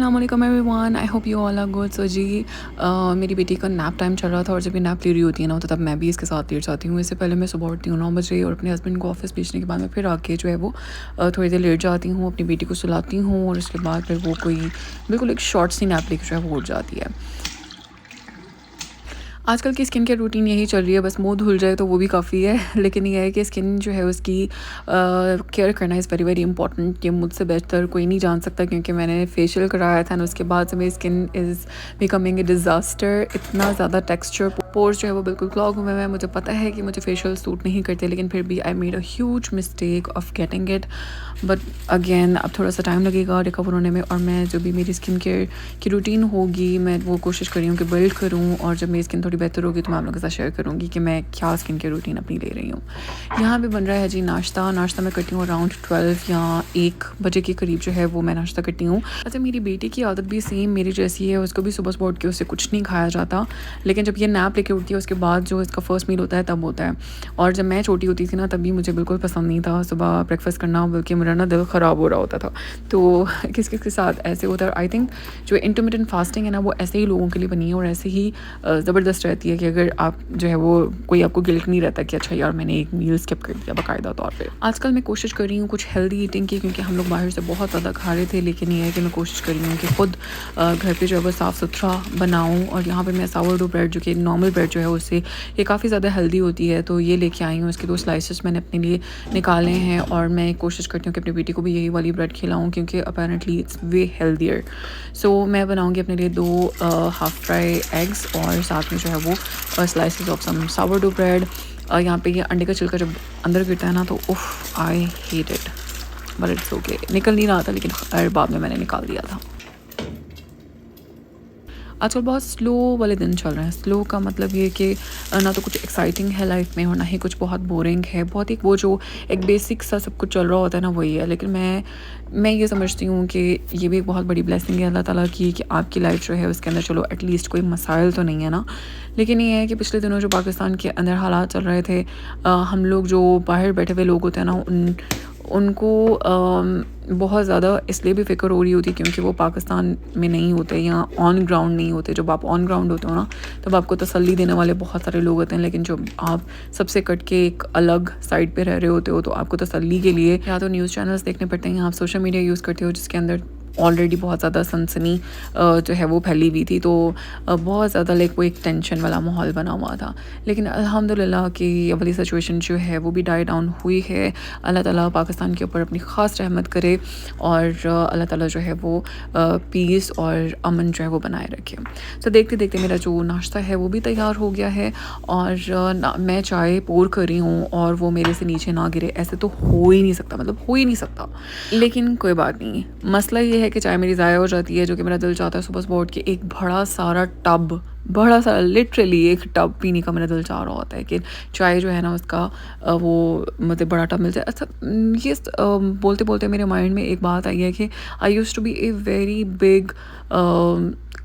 अस्सलाम वालेकुम everyone, I hope you all are good. So जी मेरी बेटी का नैप टाइम चल रहा था और जब ये नैप ले रही होती है ना तो तब मैं भी इसके साथ लेट जाती हूँ। इससे पहले मैं सुबह उठती हूँ 9 बजे और अपने हस्बैंड को ऑफिस भेजने के बाद मैं फिर आके जो है वो थोड़ी देर लेट जाती हूँ, अपनी बेटी को सुलाती हूँ और उसके बाद फिर वो कोई बिल्कुल एक शॉर्ट सी नैप लेके जो है वो उठ जाती है। आजकल की स्किन केयर रूटीन यही चल रही है, बस मुँह धुल जाए तो वो भी काफ़ी है। लेकिन ये है कि स्किन जो है उसकी केयर करना इज़ वेरी वेरी इंपॉर्टेंट। ये मुझसे बेहतर कोई नहीं जान सकता क्योंकि मैंने फेशियल कराया था ना, उसके बाद से मेरी skin is becoming a disaster. इतना ज़्यादा टेक्सचर, पोर्स जो है वो बिल्कुल क्लॉग हुए हैं। मुझे पता है कि मुझे फेशियल सूट नहीं करते, लेकिन फिर भी I made a huge mistake of getting it. But again अब थोड़ा सा टाइम लगेगा रिकवर होने में, और मैं जो भी मेरी स्किन केयर की रूटीन होगी मैं वो कोशिश कर रही हूँ कि बिल्ड करूँ, और जब मेरी स्किन थोड़ी बेहतर होगी तो मैं आप लोगों के साथ शेयर करूँगी कि मैं क्या स्किन केयर रूटीन अपनी ले रही हूँ। यहाँ पे बन रहा है जी नाश्ता मैं करती हूँ अराउंड 12 या 1 बजे के करीब जो है वो मैं नाश्ता करती हूँ। अच्छा, मेरी बेटी की आदत भी सेम मेरी जैसी है, उसको भी सुबह सुबह उठ के उससे कुछ नहीं खाया जाता, लेकिन जब ये नैप लेके उठती है उसके बाद जो इसका फर्स्ट मील होता है तब होता है। और जब मैं छोटी होती थी ना तब भी मुझे बिल्कुल पसंद नहीं था सुबह ब्रेकफास्ट करना, बल्कि मेरा ना दिल ख़राब हो रहा होता था। तो किस किस के साथ ऐसे होता है। आई थिंक जो इंटरमिटेंट फास्टिंग है ना वो ऐसे ही लोगों के लिए बनी है और ऐसे ही ज़बरदस्त रहती है कि अगर आप जो है वो कोई आपको गिल्ट नहीं रहता कि अच्छा यार मैंने एक मील स्किप कर दिया बाकायदा तौर पे। आजकल मैं कोशिश कर रही हूँ कुछ हेल्दी ईटिंग की, क्योंकि हम लोग बाहर से बहुत ज़्यादा खा रहे थे, लेकिन ये है कि मैं कोशिश कर रही हूँ कि ख़ुद घर पे जो है वो साफ़ सुथरा बनाऊँ। और यहाँ पे मैं सावरडो ब्रेड, जो कि नॉर्मल ब्रेड जो है उससे ये काफ़ी ज़्यादा हेल्दी होती है, तो ये लेके आई हूँ। इसके 2 स्लाइसेस मैंने अपने लिए निकाले हैं और मैं कोशिश करती हूँ कि अपनी बेटी को भी यही वाली ब्रेड खिलाऊँ, क्योंकि अपेरेंटली इट्स वे हेल्दियर। सो मैं बनाऊँगी अपने लिए 2 हाफ़ फ्राई एग्स और साथ में जो है वो slices of some sourdough bread. यहाँ पे ये अंडे का छिलका जब अंदर गिरता है ना तो उफ़, I hate it, but it's okay. निकल नहीं रहा था लेकिन खैर बाद में मैंने निकाल दिया था। आजकल बहुत स्लो वाले दिन चल रहे हैं। स्लो का मतलब ये कि ना तो कुछ एक्साइटिंग है लाइफ में और ना ही कुछ बहुत बोरिंग है। बहुत ही वो जो एक बेसिक सा सब कुछ चल रहा होता है ना वही है। लेकिन मैं ये समझती हूँ कि ये भी एक बहुत बड़ी ब्लेसिंग है अल्लाह ताला की कि आपकी लाइफ जो है उसके अंदर चलो एटलीस्ट कोई मसाइल तो नहीं है ना। लेकिन ये है कि पिछले दिनों जो पाकिस्तान के अंदर हालात चल रहे थे, हम लोग जो बाहर बैठे हुए लोग होते हैं ना उनको बहुत ज़्यादा इसलिए भी फ़िक्र हो रही होती है क्योंकि वो पाकिस्तान में नहीं होते या ऑन ग्राउंड नहीं होते। जब आप ऑन ग्राउंड होते हो ना तब आपको तसल्ली देने वाले बहुत सारे लोग होते हैं, लेकिन जब आप सबसे कट के एक अलग साइड पे रह रहे होते हो तो आपको तसल्ली के लिए या तो न्यूज़ चैनल्स देखने पड़ते हैं या आप सोशल मीडिया यूज़ करते हो जिसके अंदर ऑलरेडी बहुत ज़्यादा सनसनी जो है वो फैली हुई थी। तो बहुत ज़्यादा लाइक वो एक टेंशन वाला माहौल बना हुआ था। लेकिन अल्हम्दुलिल्लाह कि ये वाली सिचुएशन जो है वो भी डाई डाउन हुई है। अल्लाह ताला पाकिस्तान के ऊपर अपनी ख़ास रहमत करे और अल्लाह ताला जो है वो पीस और अमन जो है वो बनाए रखे। तो देखते देखते मेरा जो नाश्ता है वो भी तैयार हो गया है और मैं चाय पोर कर रही हूँ और वो मेरे से नीचे ना गिरे, ऐसे तो हो ही नहीं सकता, मतलब हो ही नहीं सकता। लेकिन कोई बात नहीं, मसला ये है कि चाय मेरी ज़ाया हो जाती है, जो कि मेरा दिल चाहता है सुबह सुबह उठ के एक बड़ा सारा टब, बड़ा सारा लिटरली एक टब पीने का मेरा दिल चाह रहा होता है कि चाय जो है ना उसका वो मतलब बड़ा टब मिल जाए। अच्छा, ये बोलते बोलते मेरे माइंड में एक बात आई है कि I use to be a very big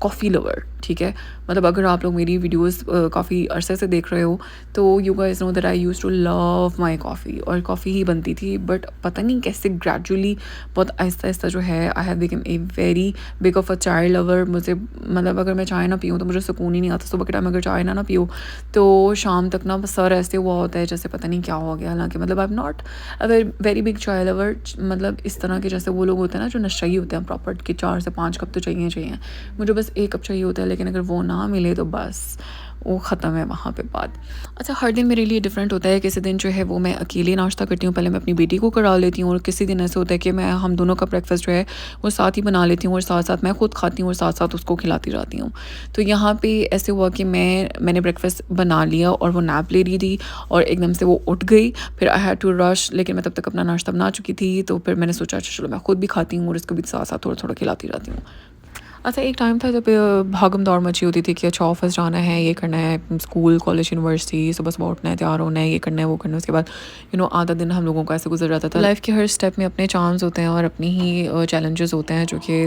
coffee lover, ठीक है। मतलब अगर आप लोग मेरी वीडियोस काफ़ी अरसे से देख रहे हो तो you guys know that I use to love my coffee, और कॉफ़ी ही बनती थी। बट पता नहीं कैसे ग्रेजुअली बहुत आहिस्ता आहिस्ता जो है I have become a very big of a चाय लवर। मुझे मतलब अगर मैं चाय ना पीऊँ तो मुझे सुकून ही नहीं आता। सुबह के टाइम अगर चाय ना पीऊँ तो शाम तक ना सर ऐसे हुआ होता है जैसे पता नहीं क्या हो गया। हालांकि मतलब I am not a very big चाय लवर, मतलब इस तरह के जैसे वो लोग होते हैं ना जो नशेई होते हैं प्रॉपर कि 4 से 5 कप तो चाहिए। मुझे बस 1 कप चाहिए होता है, लेकिन अगर वो ना मिले तो बस वो ख़त्म है वहाँ पे बात। अच्छा, हर दिन मेरे लिए डिफरेंट होता है। किसी दिन जो है वो मैं अकेले नाश्ता करती हूँ, पहले मैं अपनी बेटी को करा लेती हूँ, और किसी दिन ऐसा होता है कि मैं हम दोनों का ब्रेकफास्ट जो है वो साथ ही बना लेती हूँ और साथ साथ मैं खुद खाती हूँ और साथ साथ उसको खिलाती जाती हूँ। तो यहाँ पे ऐसे हुआ कि मैंने ब्रेकफास्ट बना लिया और वो नैप ले रही थी और एकदम से वो उठ गई। फिर आई हैड टू रश, लेकिन मैं तब तक अपना नाश्ता बना चुकी थी। तो फिर मैंने सोचा अच्छा चलो मैं खुद भी खाती हूँ और इसको भी साथ साथ थोड़ा थोड़ा खिलाती जाती हूँ। अच्छा, एक टाइम था जब भागम दौड़ मची होती थी कि अच्छा ऑफिस जाना है, ये करना है, स्कूल कॉलेज यूनिवर्सिटी, सुबह सुबह उठना है, तैयार होना है, ये करना है वो करना है। उसके बाद आधा दिन हम लोगों का ऐसे गुजर जाता था। लाइफ के हर स्टेप में अपने चार्म्स होते हैं और अपनी ही चैलेंजेस होते हैं जो कि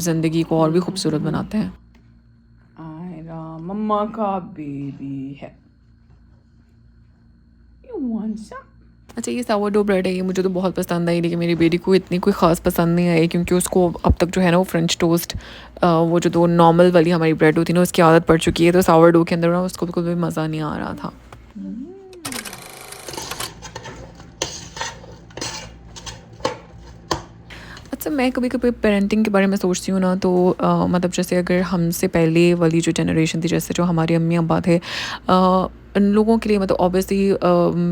ज़िंदगी को और भी खूबसूरत बनाते हैं। आयरा मम्मा का बेबी है। You want some? अच्छा, ये सावरडो ब्रेड है, ये मुझे तो बहुत पसंद आई, लेकिन मेरी बेटी को इतनी कोई ख़ास पसंद नहीं आई, क्योंकि उसको अब तक जो है ना वो फ्रेंच टोस्ट, वो जो दो नॉर्मल वाली हमारी ब्रेड होती है ना उसकी आदत पड़ चुकी है, तो सावरडो के अंदर ना उसको बिल्कुल भी मज़ा नहीं आ रहा था। अच्छा, मैं कभी-कभी पेरेंटिंग के बारे में सोचती हूँ ना, तो मतलब जैसे अगर हमसे पहले वाली जो जनरेशन थी, जैसे जो हमारे अम्मी-अब्बा थे, उन लोगों के लिए मतलब ऑब्वियसली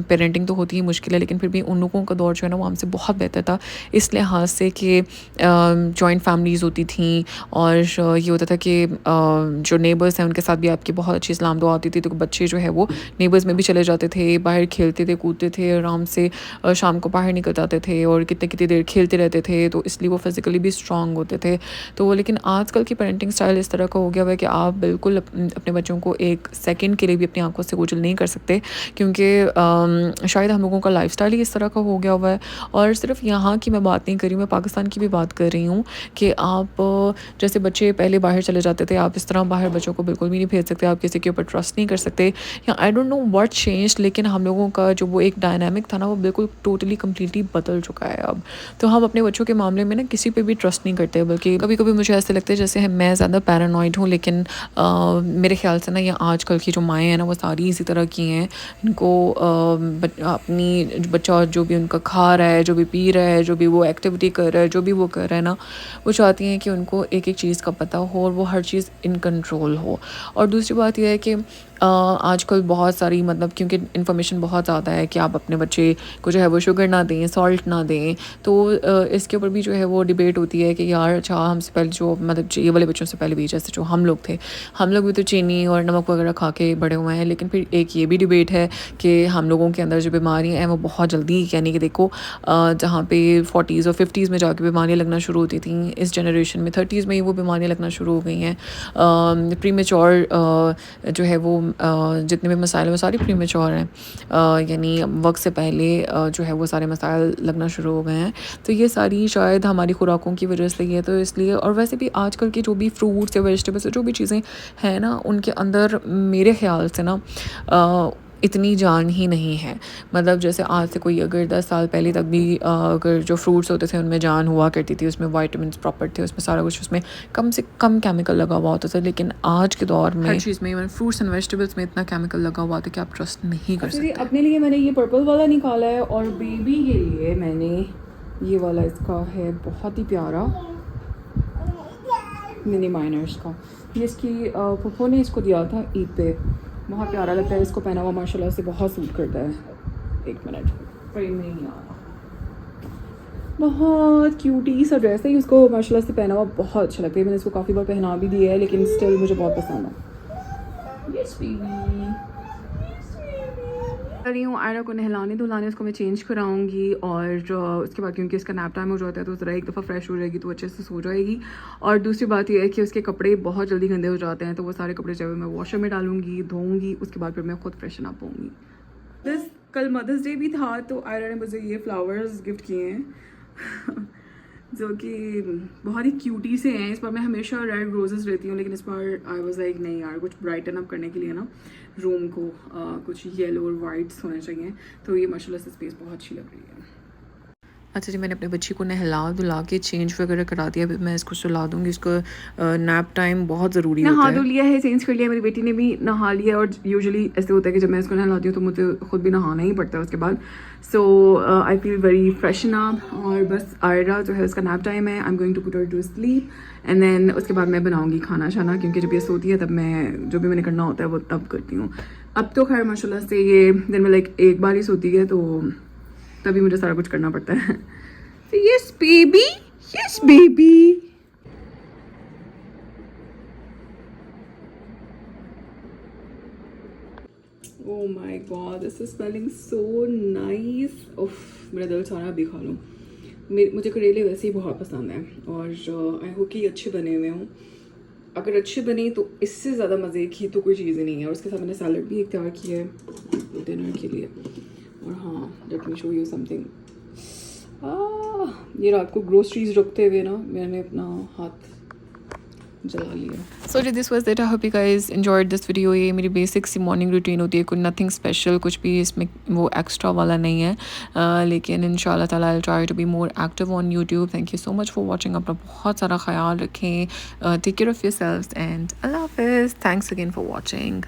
पेरेंटिंग तो होती ही मुश्किल है, लेकिन फिर भी उन लोगों का दौर जो है ना वो हमसे बहुत बेहतर था, इस लिहाज से कि जॉइंट फैमिलीज़ होती थीं, और ये होता था कि जो नेबर्स हैं उनके साथ भी आपकी बहुत अच्छी सलाम दुआ होती थी, तो बच्चे जो है वो नेबर्स में भी चले जाते थे, बाहर खेलते थे, कूदते थे आराम से, शाम को बाहर निकल जाते थे और कितने कितनी देर खेलते रहते थे, तो इसलिए वो फिज़िकली भी स्ट्रांग होते थे। तो लेकिन आजकल की पेरेंटिंग स्टाइल इस तरह का हो गया हुआ है कि आप बिल्कुल अपने बच्चों को एक सेकंड के लिए भी अपनी आंखों से ओझल नहीं कर सकते, क्योंकि शायद हम लोगों का लाइफस्टाइल ही इस तरह का हो गया हुआ है। और सिर्फ यहाँ की मैं बात नहीं कर रही हूँ, मैं पाकिस्तान की भी बात कर रही हूँ कि आप जैसे बच्चे पहले बाहर चले जाते थे, आप इस तरह बाहर बच्चों को बिल्कुल भी नहीं भेज सकते, आप किसी के ऊपर ट्रस्ट नहीं कर सकते, या I don't know what change, लेकिन हम लोगों का जो वो एक डायनामिक था ना वो बिल्कुल टोटली कम्प्लीटली बदल चुका है अब। तो हम अपने बच्चों के मामले में ना किसी पे भी ट्रस्ट नहीं करते, बल्कि कभी कभी मुझे ऐसे लगता है जैसे मैं ज़्यादा पैरानॉइड हूँ, लेकिन मेरे ख्याल से ना ये आजकल की जो माएँ हैं ना वो सारी इसी तरह की हैं। इनको अपनी बच्चा जो भी उनका खा रहा है, जो भी पी रहा है, जो भी वो एक्टिविटी कर रहा है, जो भी वो कर रहा है ना, वो चाहती हैं कि उनको एक एक चीज़ का पता हो और वो हर चीज़ इन कंट्रोल हो। और दूसरी बात यह है कि आजकल बहुत सारी मतलब क्योंकि इन्फॉर्मेशन बहुत ज़्यादा है कि आप अपने बच्चे को जो है वो शुगर ना दें, सॉल्ट ना दें, तो इसके ऊपर भी जो है वो डिबेट होती है कि यार अच्छा हमसे पहले जो मतलब ये वाले बच्चों से पहले भी जैसे जो हम लोग थे, हम लोग भी तो चीनी और नमक वगैरह खा के बड़े हुए हैं, लेकिन फिर एक ये भी डिबेट है कि हम लोगों के अंदर जो बीमारियाँ हैं वो बहुत जल्दी, यानी कि देखो जहाँ पे 40s और 50s में जाके बीमारियाँ लगना शुरू होती थी, इस जनरेशन में 30s में ही वो बीमारियाँ लगना शुरू हो गई हैं। प्रीमेच्योर जो है वो जितने भी मसाइल हैं वो सारी प्रीमेच्योर हैं, यानी वक्त से पहले जो है वो सारे मसाइल लगना शुरू हो गए हैं। तो ये सारी शायद हमारी खुराकों की वजह से ही है, तो इसलिए। और वैसे भी आजकल के जो भी फ्रूट्स या वेजिटेबल्स जो भी चीज़ें हैं ना उनके अंदर मेरे ख्याल से ना इतनी जान ही नहीं है। मतलब जैसे आज से कोई अगर 10 साल पहले तक भी अगर जो फ्रूट्स होते थे उनमें जान हुआ करती थी, उसमें विटामिन्स प्रॉपर थे, उसमें सारा कुछ, उसमें कम से कम केमिकल लगा हुआ होता था, लेकिन आज के दौर में हर चीज़ में, इवन फ्रूट्स एंड वेजिटेबल्स में इतना केमिकल लगा हुआ था कि आप ट्रस्ट नहीं कर सकते। अपने लिए मैंने ये पर्पल वाला निकाला है, और बेबी के लिए मैंने ये वाला, इसका है बहुत ही प्यारा मिनी माइनर्स का। ये इसकी पप्पू ने इसको दिया था ईद पे, बहुत प्यारा लगता है, इसको पहना हुआ माशाल्लाह से बहुत सूट करता है। एक मिनट, फ्रेम में नहीं आ रहा, बहुत क्यूटी सा ड्रेस है, उसको माशाल्लाह से पहना हुआ बहुत अच्छा लगता है। मैंने इसको काफ़ी बार पहना भी दिया है, लेकिन स्टिल मुझे बहुत पसंद है। यस बेबी, रही हूँ आयरा को नहलाने धुलाने, उसको मैं चेंज कराऊंगी, और उसके बाद क्योंकि इसका नैप टाइम हो जाता है तो ज़रा एक दफ़ा फ्रेश हो जाएगी तो अच्छे से सो जाएगी। और दूसरी बात यह है कि उसके कपड़े बहुत जल्दी गंदे हो जाते हैं, तो वो सारे कपड़े जो है मैं वॉशर में डालूंगी, धोऊंगी, उसके बाद फिर मैं खुद फ्रेशन अप होंगी। कल मदर्स डे भी था, तो आयरा ने मुझे ये फ्लावर्स गिफ्ट किए हैं जो कि बहुत ही क्यूटी से हैं। इस बार मैं हमेशा रेड रोजेस लेती हूँ, लेकिन इस बार आई वाज लाइक नहीं यार, कुछ ब्राइटन अप करने के लिए ना रूम को कुछ येलो और वाइट्स होने चाहिए, तो ये माशाल्लाह से स्पेस बहुत अच्छी लग रही है। अच्छा जी, मैंने अपने बच्ची को नहला धुला के चेंज वगैरह करा दिया, अभी मैं इसको सुला दूँगी। इसको नैप टाइम बहुत ज़रूरी होता है। नहा धो लिया है, चेंज कर लिया, मेरी बेटी ने भी नहा लिया, और यूजुअली ऐसे होता है कि जब मैं इसको नहलाती हूँ तो मुझे खुद भी नहाना ही पड़ता है उसके बाद। So I feel very freshen up, और बस आयरा जो है उसका नैप टाइम है, I am going to put her to sleep, and then उसके बाद मैं बनाऊँगी खाना शाना, क्योंकि जब ये सोती है तब मैं जो भी मैंने करना होता है वो तब करती हूँ। अब तो खैर माशाल्लाह से ये दिन में लाइक एक बार ही सोती है, तो तभी मुझे सारा कुछ करना पड़ता है। Yes, baby. Yes, baby. Oh my god, this is smelling so nice. उफ, मेरा दिल सारा अभी खा लूँ। मुझे करेले वैसे ही बहुत पसंद है, और आई होप कि अच्छे बने हुए हों। अगर अच्छे बने तो इससे ज़्यादा मज़े की तो कोई चीज़ ही नहीं है। और उसके साथ मैंने सैलड भी एक तैयार किया है डिनर के लिए। और हाँ, let me show you something. ये रात को ग्रोसरीज रखते हुए ना मैंने अपना हाथ जला लिया। So this was it. I hope you guys enjoyed this video. ये मेरी बेसिक सी मॉर्निंग रूटीन होती है, कुछ नथिंग स्पेशल, कुछ भी इसमें वो एक्स्ट्रा वाला नहीं है। लेकिन इंशाल्लाह ताला I try to be more active on YouTube. Thank you so much for watching. अपना बहुत सारा ख्याल रखें, take care of your selves and अल्लाह हाफिज़। Thanks again for watching.